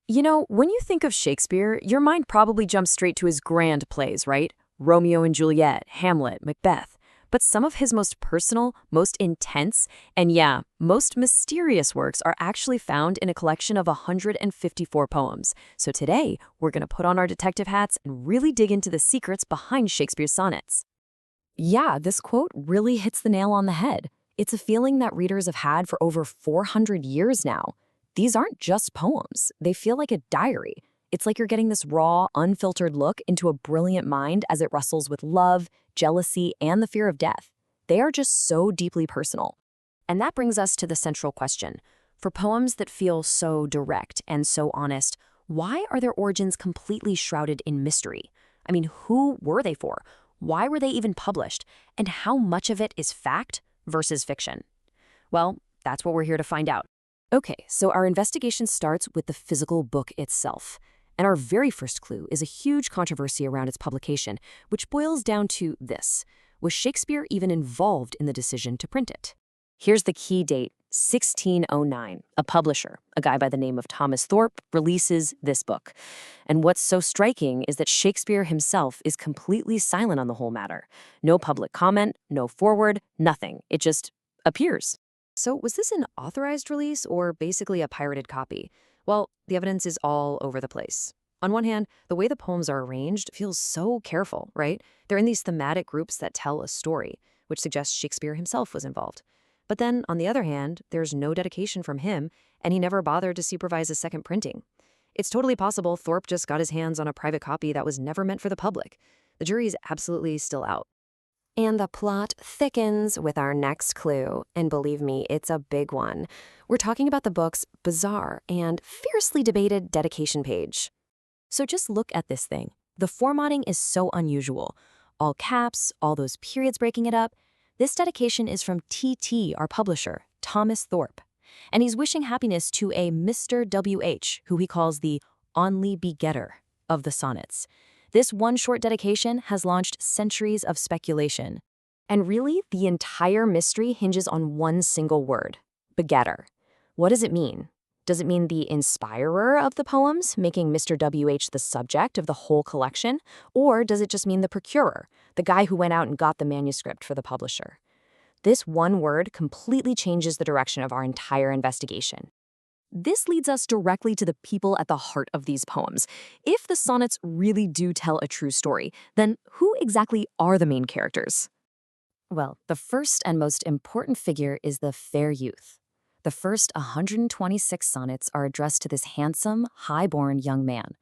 You know, when you think of Shakespeare, your mind probably jumps straight to his grand plays, right? Romeo and Juliet, Hamlet, Macbeth. But some of his most personal, most intense, and yeah, most mysterious works are actually found in a collection of 154 poems. So today, we're going to put on our detective hats and really dig into the secrets behind Shakespeare's sonnets. Yeah, this quote really hits the nail on the head. It's a feeling that readers have had for over 400 years now. These aren't just poems, they feel like a diary. It's like you're getting this raw, unfiltered look into a brilliant mind as it wrestles with love, jealousy, and the fear of death. They are just so deeply personal. And that brings us to the central question. For poems that feel so direct and so honest, why are their origins completely shrouded in mystery? I mean, who were they for? Why were they even published? And how much of it is fact versus fiction? Well, that's what we're here to find out. Okay, so our investigation starts with the physical book itself. And our very first clue is a huge controversy around its publication, which boils down to this. Was Shakespeare even involved in the decision to print it? Here's the key date, 1609. A publisher, a guy by the name of Thomas Thorpe, releases this book. And what's so striking is that Shakespeare himself is completely silent on the whole matter. No public comment, no foreword, nothing. It just appears. So was this an authorized release or basically a pirated copy? Well, the evidence is all over the place. On one hand, the way the poems are arranged feels so careful, right? They're in these thematic groups that tell a story, which suggests Shakespeare himself was involved. But then, on the other hand, there's no dedication from him, and he never bothered to supervise a second printing. It's totally possible Thorpe just got his hands on a private copy that was never meant for the public. The jury's absolutely still out. And the plot thickens with our next clue, and believe me, it's a big one. We're talking about the book's bizarre and fiercely debated dedication page. So just look at this thing. The formatting is so unusual. All caps, all those periods breaking it up. This dedication is from TT, our publisher, Thomas Thorpe. And he's wishing happiness to a Mr. WH, who he calls the only begetter of the sonnets. This one short dedication has launched centuries of speculation. And really, the entire mystery hinges on one single word, begetter. What does it mean? Does it mean the inspirer of the poems, making Mr. WH the subject of the whole collection? Or does it just mean the procurer, the guy who went out and got the manuscript for the publisher? This one word completely changes the direction of our entire investigation. This leads us directly to the people at the heart of these poems. If the sonnets really do tell a true story, then who exactly are the main characters? Well, the first and most important figure is the fair youth. The first 126 sonnets are addressed to this handsome, high-born young man.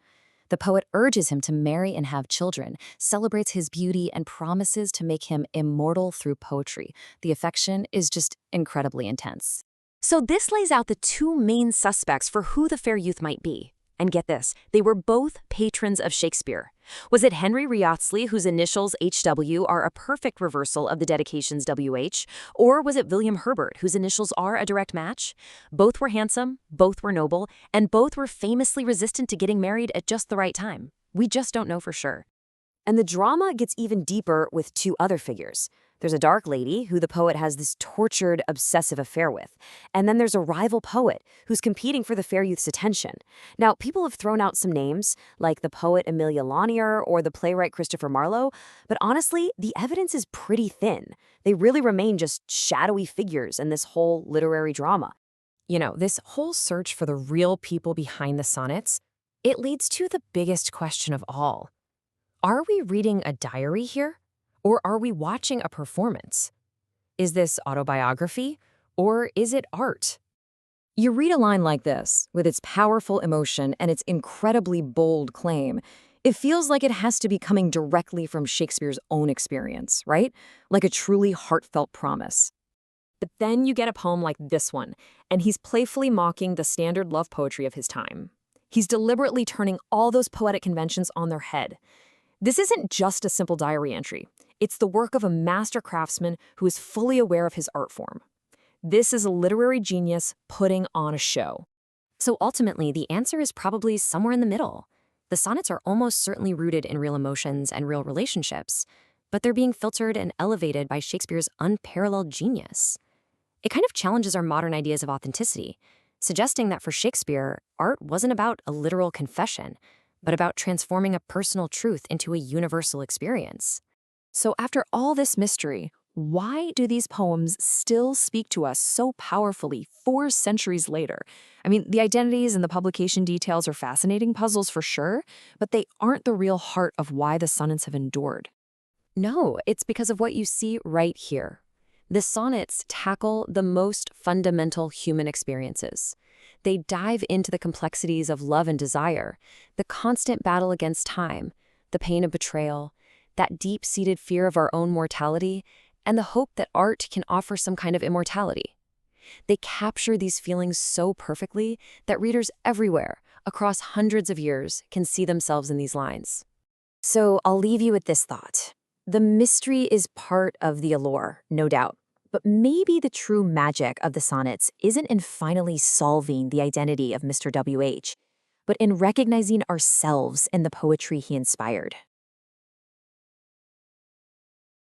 The poet urges him to marry and have children, celebrates his beauty, and promises to make him immortal through poetry. The affection is just incredibly intense. So this lays out the two main suspects for who the fair youth might be. And get this, they were both patrons of Shakespeare. Was it Henry Wriothesley, whose initials HW are a perfect reversal of the dedication's WH? Or was it William Herbert, whose initials are a direct match? Both were handsome, both were noble, and both were famously resistant to getting married at just the right time. We just don't know for sure. And the drama gets even deeper with two other figures. There's a dark lady who the poet has this tortured, obsessive affair with. And then there's a rival poet who's competing for the fair youth's attention. Now, people have thrown out some names, like the poet Amelia Lanier or the playwright Christopher Marlowe, but honestly, the evidence is pretty thin. They really remain just shadowy figures in this whole literary drama. You know, this whole search for the real people behind the sonnets, it leads to the biggest question of all. Are we reading a diary here? Or are we watching a performance? Is this autobiography? Or is it art? You read a line like this, with its powerful emotion and its incredibly bold claim, it feels like it has to be coming directly from Shakespeare's own experience, right? Like a truly heartfelt promise. But then you get a poem like this one, and he's playfully mocking the standard love poetry of his time. He's deliberately turning all those poetic conventions on their head. This isn't just a simple diary entry. It's the work of a master craftsman who is fully aware of his art form. This is a literary genius putting on a show. So ultimately, the answer is probably somewhere in the middle. The sonnets are almost certainly rooted in real emotions and real relationships, but they're being filtered and elevated by Shakespeare's unparalleled genius. It kind of challenges our modern ideas of authenticity. suggesting that for Shakespeare, art wasn't about a literal confession, but about transforming a personal truth into a universal experience. So after all this mystery, why do these poems still speak to us so powerfully 4 centuries later? I mean, the identities and the publication details are fascinating puzzles for sure, but they aren't the real heart of why the sonnets have endured. No, it's because of what you see right here. The sonnets tackle the most fundamental human experiences. They dive into the complexities of love and desire, the constant battle against time, the pain of betrayal, that deep-seated fear of our own mortality, and the hope that art can offer some kind of immortality. They capture these feelings so perfectly that readers everywhere, across hundreds of years, can see themselves in these lines. So I'll leave you with this thought. The mystery is part of the allure, no doubt. But maybe the true magic of the sonnets isn't in finally solving the identity of Mr. W.H., but in recognizing ourselves in the poetry he inspired.